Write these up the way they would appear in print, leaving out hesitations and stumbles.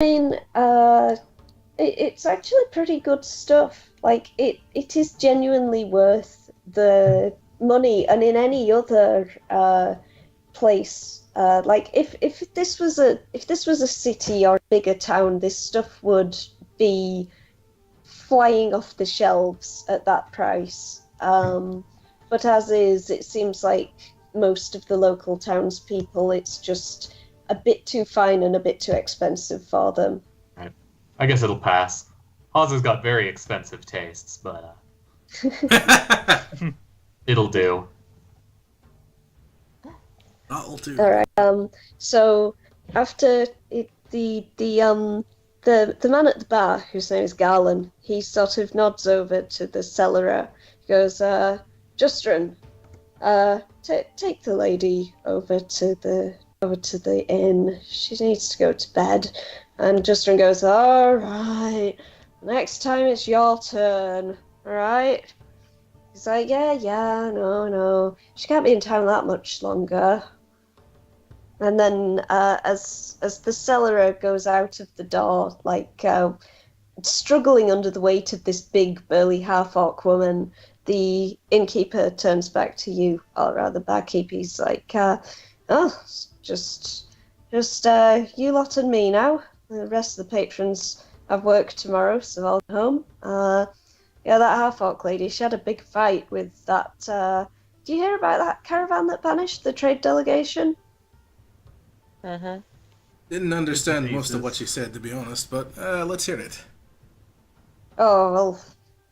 I mean, it's actually pretty good stuff. Like, it is genuinely worth the money, and in any other place, like if this was a city or a bigger town, this stuff would be flying off the shelves at that price. But as is, it seems like most of the local townspeople, it's just a bit too fine and a bit too expensive for them. Right. I guess it'll pass. Oz has got very expensive tastes, but it'll do. That'll do. All right. So after the man at the bar, whose name is Garland, he sort of nods over to the cellarer. He goes, Justron, take the lady over to the inn. She needs to go to bed. And Justron goes, all right. Next time it's your turn. All right. He's like, yeah, no. She can't be in town that much longer. And then as the cellarer goes out of the door, like struggling under the weight of this big burly half-orc woman, the innkeeper turns back to you, or rather barkeep. He's like, just you lot and me now. The rest of the patrons have work tomorrow, so I'll go home. Yeah, that half-orc lady, she had a big fight with that. Do you hear about that caravan that vanished, the trade delegation? Mm-hmm. Didn't understand most of what she said, to be honest, but let's hear it. Oh,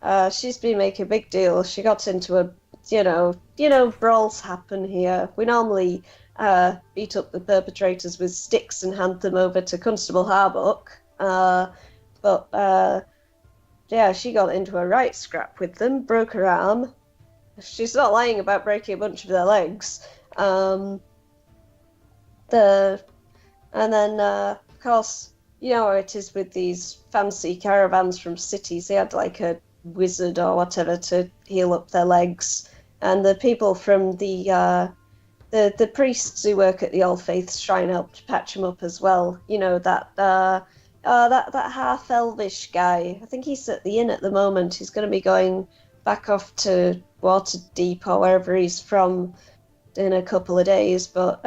well, she's been making a big deal. She got into a, brawls happen here. We normally beat up the perpetrators with sticks and hand them over to Constable Harbuck. But yeah, she got into a right scrap with them, broke her arm. She's not lying about breaking a bunch of their legs. And then, of course, you know how it is with these fancy caravans from cities. They had like a wizard or whatever to heal up their legs, and the people from the priests who work at the All Faiths Shrine helped patch them up as well. You know that half elvish guy. I think he's at the inn at the moment. He's going to be going back off to Waterdeep or wherever he's from in a couple of days, but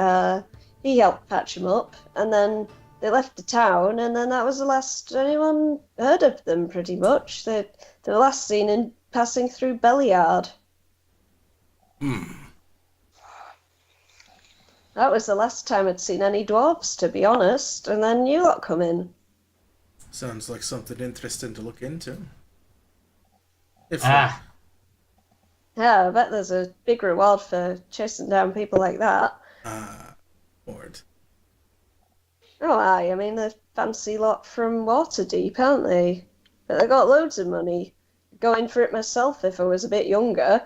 he helped patch him up, and then they left the town, and then that was the last anyone heard of them, pretty much. They were last seen in passing through Belliard. That was the last time I'd seen any dwarves, to be honest, and then you lot come in. Sounds like something interesting to look into. Yeah, I bet there's a big reward for chasing down people like that. Lord. Oh, aye. I mean, they're fancy lot from Waterdeep, aren't they? But they got loads of money. Going for it myself if I was a bit younger.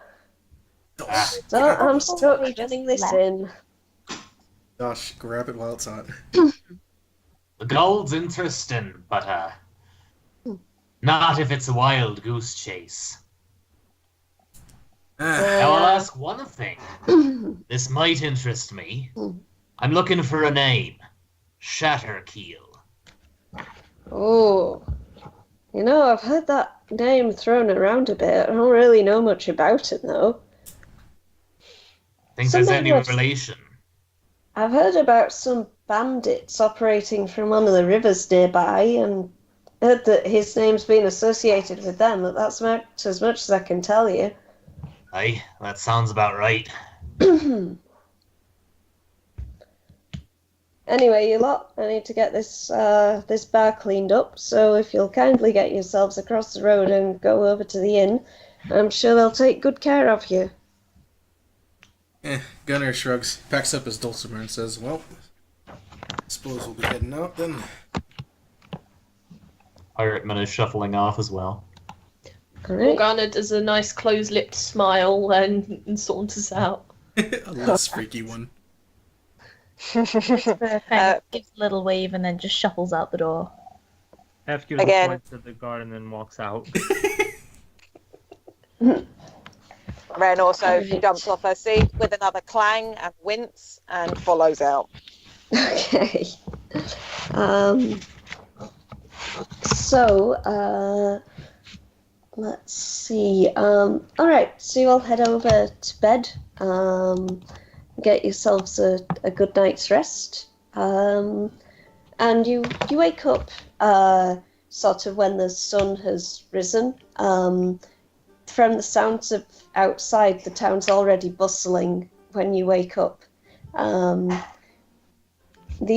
So I'm stuck getting this in. Gosh, grab it while it's hot. The gold's interesting, but not if it's a wild goose chase. Now I'll ask one thing. This might interest me. I'm looking for a name. Shatterkeel. Oh. I've heard that name thrown around a bit. I don't really know much about it, though. Think there's any relation? I've heard about some bandits operating from one of the rivers nearby, and heard that his name's been associated with them, but that's as much as I can tell you. Aye, that sounds about right. Anyway, you lot, I need to get this bar cleaned up, so if you'll kindly get yourselves across the road and go over to the inn, I'm sure they'll take good care of you. Gunnar shrugs, packs up his dulcimer and says, well, I suppose we'll be heading out then. Pirateman is shuffling off as well. Great. Morgana does a nice closed-lipped smile and saunters out. A less freaky one. Gives a little wave and then just shuffles out the door. F gives a point to the guard and then walks out. Ren also jumps off her seat with another clang and wince and follows out. Okay. So, let's see. All right, so you all head over to bed. Get yourselves a good night's rest. And you wake up sort of when the sun has risen. From the sounds of outside, the town's already bustling when you wake up. The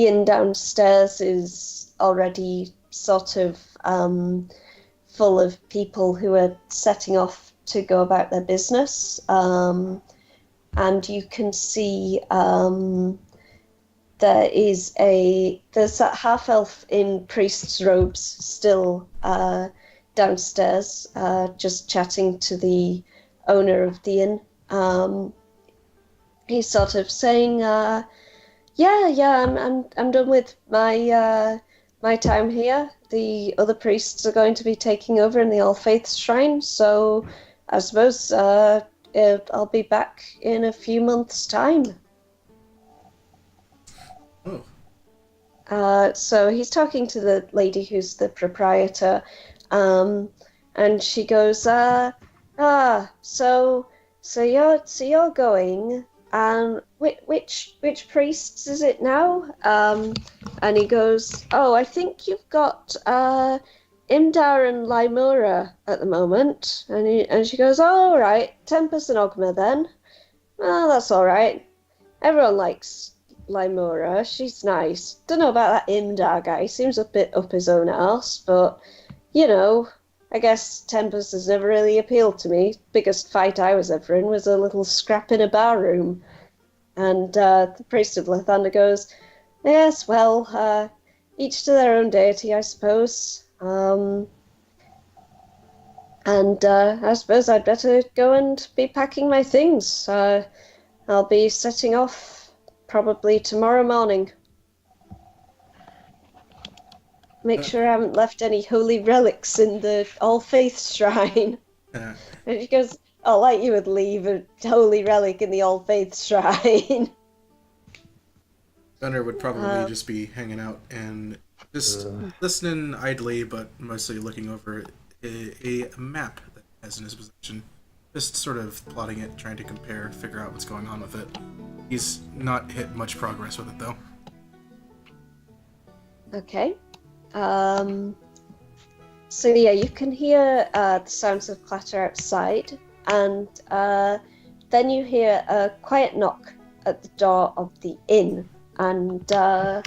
inn downstairs is already sort of full of people who are setting off to go about their business. And you can see there's that half-elf in priest's robes still downstairs, just chatting to the owner of the inn. He's sort of saying, I'm done with my time here. The other priests are going to be taking over in the All Faiths Shrine, so I suppose I'll be back in a few months' time. Oh. So he's talking to the lady who's the proprietor, and she goes, so you're going, and which priests is it now? And he goes, oh, I think you've got Imdar and Lymura at the moment. And she goes, oh, all right, Tempest and Ogma then. Oh, that's all right. Everyone likes Lymura. She's nice. Don't know about that Imdar guy. Seems a bit up his own arse, but, you know, I guess Tempest has never really appealed to me. Biggest fight I was ever in was a little scrap in a bar room. And the priest of Lathander goes, yes, well, each to their own deity, I suppose. And I suppose I'd better go and be packing my things. I'll be setting off probably tomorrow morning. Make sure I haven't left any holy relics in the All Faiths Shrine. And she goes, oh, like you would leave a holy relic in the All Faiths Shrine. Gunnar would probably just be hanging out and just listening idly, but mostly looking over a map that he has in his possession. Just sort of plotting it, trying to compare, figure out what's going on with it. He's not hit much progress with it, though. Okay. So yeah, you can hear the sounds of clatter outside, and then you hear a quiet knock at the door of the inn, and the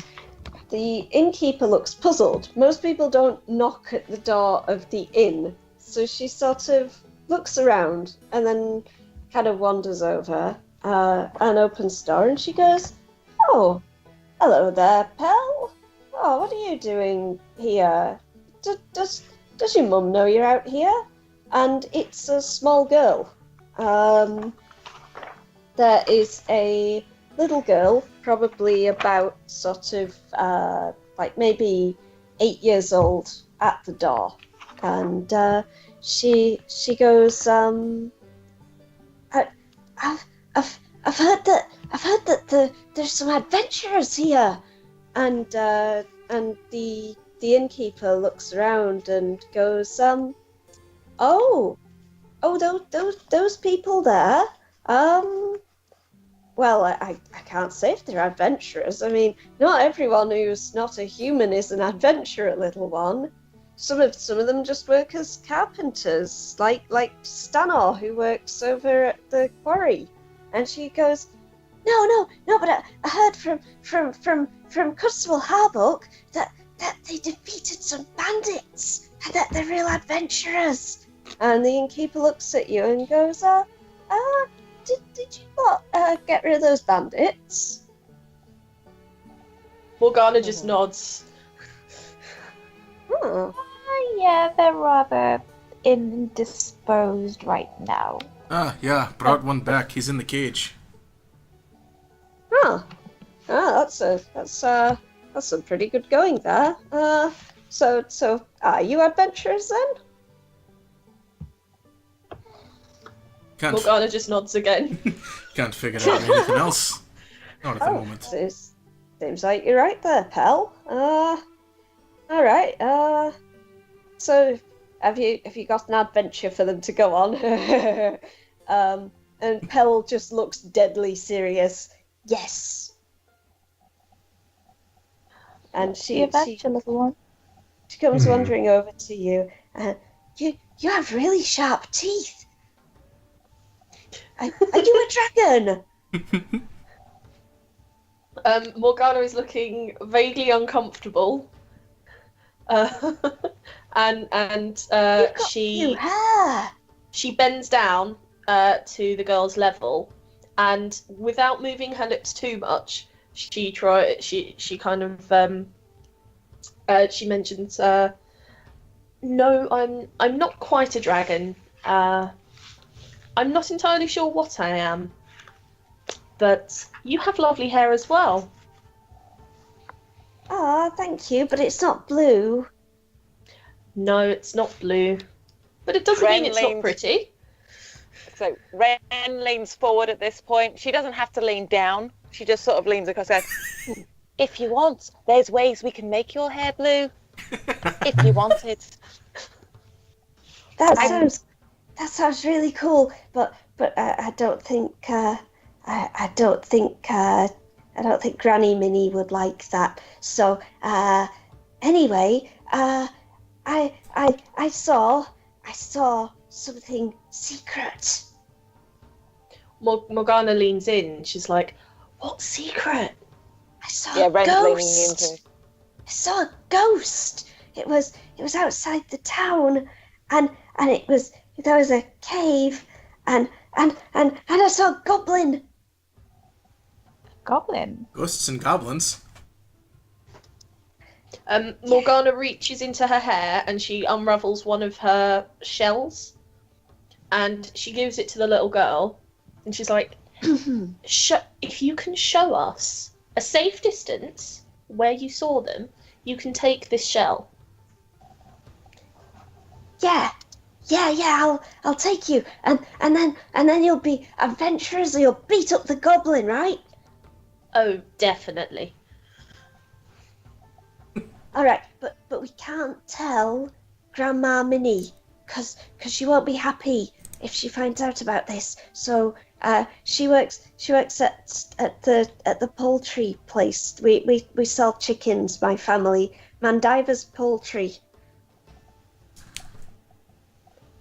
innkeeper looks puzzled. Most people don't knock at the door of the inn, so she sort of looks around and then kind of wanders over and opens the door, and she goes, oh, hello there, pal. Oh, what are you doing here? Does your mum know you're out here? And it's a small girl. There is a little girl, probably about sort of like maybe 8 years old, at the door, and she goes, I've heard that there's some adventurers here. And the innkeeper looks around and goes, oh, those people there. Well, I can't say if they're adventurers. I mean, not everyone who's not a human is an adventurer, little one. Some of them just work as carpenters, like Stanor, who works over at the quarry. And she goes, no, but I heard from Constable Harbuck that they defeated some bandits and that they're real adventurers. And the innkeeper looks at you and goes, did you not get rid of those bandits? Morgana just nods. Oh. Yeah, they're rather indisposed right now. Yeah, brought one back. He's in the cage. That's some pretty good going there. So are you adventurers then? Morgana just nods again. Can't figure out anything else. Not at the moment. Seems like you're right there, pal. All right. So have you got an adventure for them to go on? And Pell just looks deadly serious. Yes. And The adventure, little one. she comes wandering over to you. You have really sharp teeth. Are you a dragon? Morgana is looking vaguely uncomfortable. And You hair. she bends down to the girl's level, and without moving her lips too much, she kind of she mentions, no, I'm not quite a dragon. I'm not entirely sure what I am, but you have lovely hair as well. Ah, thank you, but it's not blue. No, it's not blue, but it doesn't mean it's not pretty. So Ren leans forward at this point. She doesn't have to lean down. She just sort of leans across and goes, if you want, there's ways we can make your hair blue. If you wanted. That sounds really cool, but I don't think I don't think Granny Minnie would like that. So anyway, I saw something secret. Morgana leans in. She's like, "What secret?" I saw a Ren's ghost. leaning into. I saw a ghost. It was outside the town, and there was a cave, and I saw a goblin. Goblin. Ghosts and goblins. Morgana reaches into her hair and she unravels one of her shells, and she gives it to the little girl, and she's like, if you can show us a safe distance where you saw them, you can take this shell. Yeah, I'll take you, and then you'll be adventurers. You'll beat up the goblin, right? Oh, definitely. All right, but we can't tell Grandma Minnie, cause she won't be happy if she finds out about this. So she works at the poultry place. We sell chickens. My family, Mandiva's Poultry.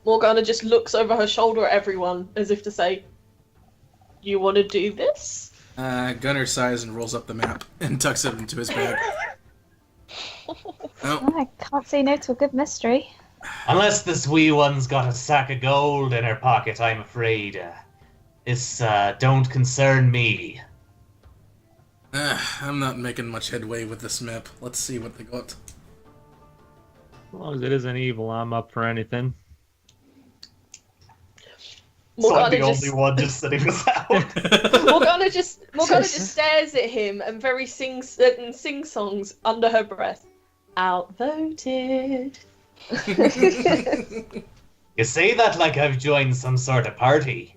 Morgana just looks over her shoulder at everyone as if to say, "You want to do this?" Gunner sighs and rolls up the map and tucks it into his bag. Oh, I can't say no to a good mystery. Unless this wee one's got a sack of gold in her pocket, I'm afraid. This don't concern me. I'm not making much headway with this map. Let's see what they got. As long as it isn't evil, I'm up for anything. So I'm Morgana the only one just sitting this out. Morgana just stares at him and very sings songs under her breath. Outvoted. You say that like I've joined some sort of party.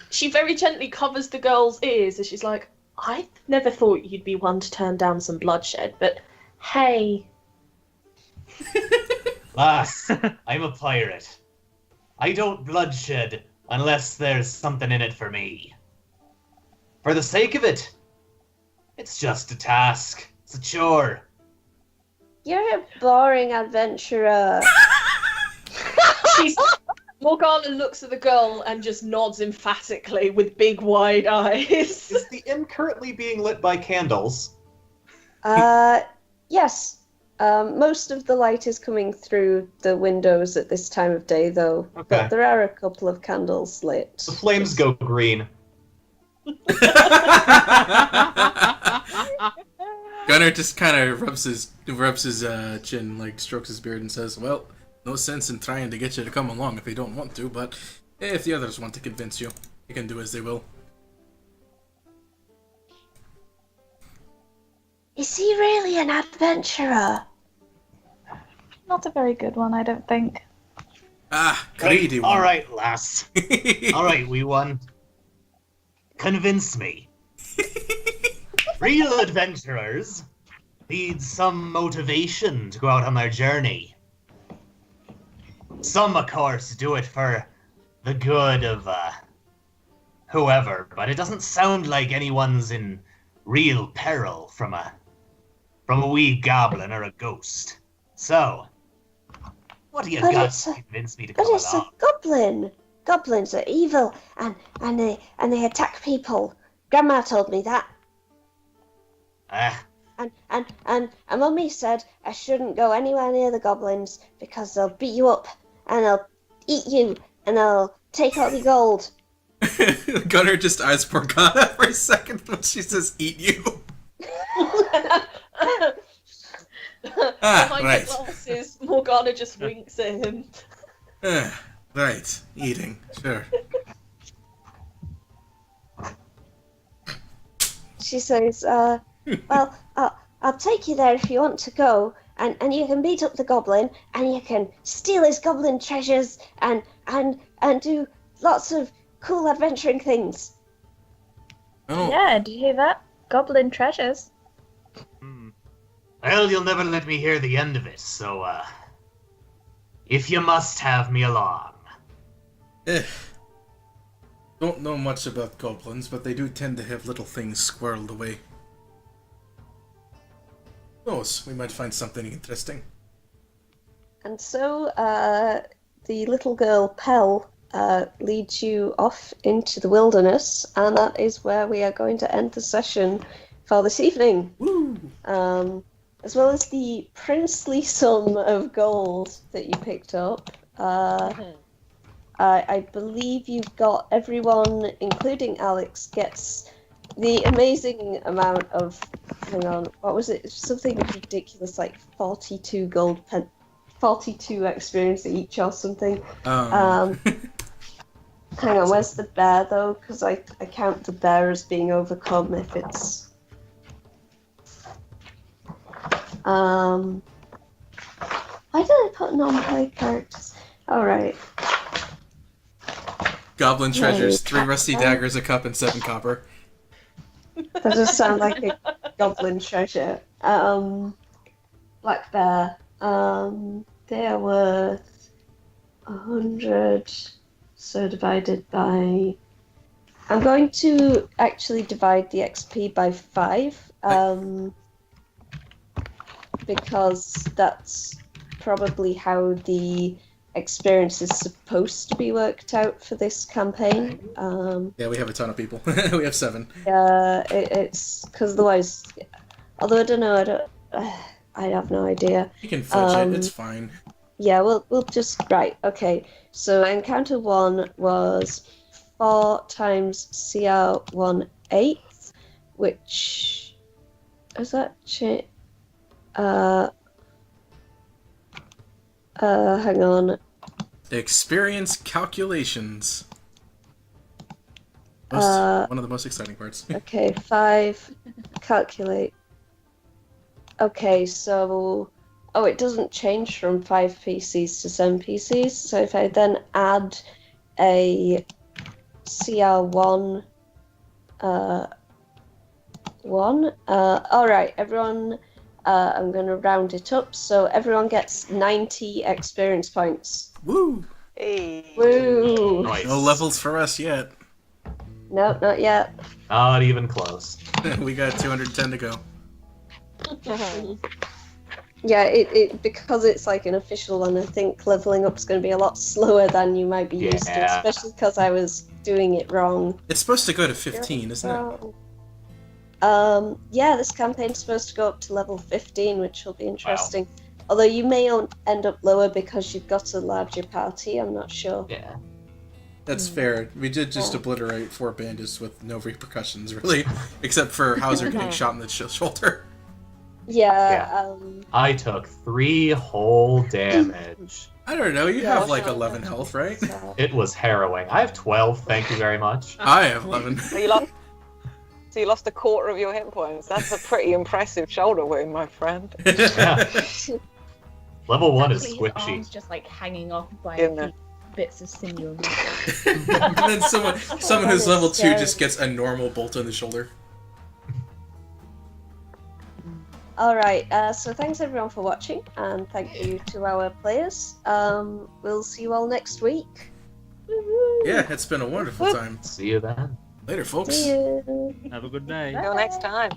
She very gently covers the girl's ears as she's like, I never thought you'd be one to turn down some bloodshed, but hey. Lass, I'm a pirate. I don't bloodshed unless there's something in it for me. For the sake of it, it's just a task. It's a chore. You're a boring adventurer. Morgana looks at the girl and just nods emphatically with big wide eyes. Is the inn currently being lit by candles? Yes. Most of the light is coming through the windows at this time of day, though. Okay. But there are a couple of candles lit. The flames go green. Gunner just kind of rubs his chin, like strokes his beard, and says, "Well, no sense in trying to get you to come along if they don't want to. But if the others want to convince you, you can do as they will." Is he really an adventurer? Not a very good one, I don't think. Ah, greedy one. All right, lass. All right, wee one. Convince me. Real adventurers need some motivation to go out on their journey. Some, of course, do it for the good of whoever, but it doesn't sound like anyone's in real peril from a wee goblin or a ghost. So, what do you got to convince me to come But it's along? a goblin. Goblins are evil, and they attack people. Grandma told me that. And Mummy said I shouldn't go anywhere near the goblins because they'll beat you up and they'll eat you and they'll take all your gold. Gunnar just eyes Morgana for a second when she says "eat you." Behind right. the glasses, Morgana just winks at him. Right, eating, sure. She says, well, I'll take you there if you want to go, and you can beat up the goblin, and you can steal his goblin treasures, and do lots of cool adventuring things. Oh, Yeah, do you hear that? Goblin treasures. Well, you'll never let me hear the end of it, so, if you must have me along. Don't know much about goblins, but they do tend to have little things squirreled away. Who knows, we might find something interesting. And so, the little girl, Pell, leads you off into the wilderness, and that is where we are going to end the session for this evening. Woo! As well as the princely sum of gold that you picked up. I believe you've got everyone, including Alex, gets the amazing amount of, hang on, what was it? Something ridiculous, like 42 42 experience each or something. Hang on, where's the bear though? Because I count the bear as being overcome if it's... why did I put non-play characters? Alright. Goblin treasures, 3 rusty daggers, a cup, and 7 copper. That does sound like a goblin treasure. Black bear. They are worth 100. So divided by... I'm going to actually divide the XP by 5. Because that's probably how the experience is supposed to be worked out for this campaign. Yeah, we have a ton of people. We have 7. It's because otherwise, although I don't know, I have no idea. You can fudge it, it's fine. Yeah, we'll just right. Okay, so encounter 1 was 4 times CR 1/8, which is that hang on. Experience calculations. One of the most exciting parts. Okay, 5. Calculate. Okay, so... Oh, it doesn't change from 5 PCs to 7 PCs. So if I then add a CR1... 1... Alright, everyone... I'm going to round it up, so everyone gets 90 experience points. Woo! Hey. Woo! Nice. No levels for us yet. No, not yet. Not even close. We got 210 to go. Yeah, it because it's like an official one, I think leveling up is going to be a lot slower than you might be used to, Yeah. especially because I was doing it wrong. It's supposed to go to 15, isn't it? Yeah, this campaign's supposed to go up to level 15, which will be interesting. Although you may end up lower because you've got a larger party, I'm not sure. Yeah. That's fair. We did just obliterate 4 bandits with no repercussions, really. Except for Hauser getting shot in the shoulder. Yeah, I took 3 whole damage. I don't know, you Yeah, have like sure. 11 health, right? It was harrowing. I have 12, thank you very much. I have 11. So you lost a quarter of your hit points. That's a pretty impressive shoulder wound, my friend. Yeah. Level 1 is Luckily his squishy. arm's just like hanging off by In a there. few bits of sinew. And then someone who's level 2 scary. just gets a normal bolt in the shoulder. All right. So thanks everyone for watching, and thank you to our players. We'll see you all next week. Woo-hoo. Yeah, it's been a wonderful time. See you then. Later, folks. See you. Have a good day. Until next time.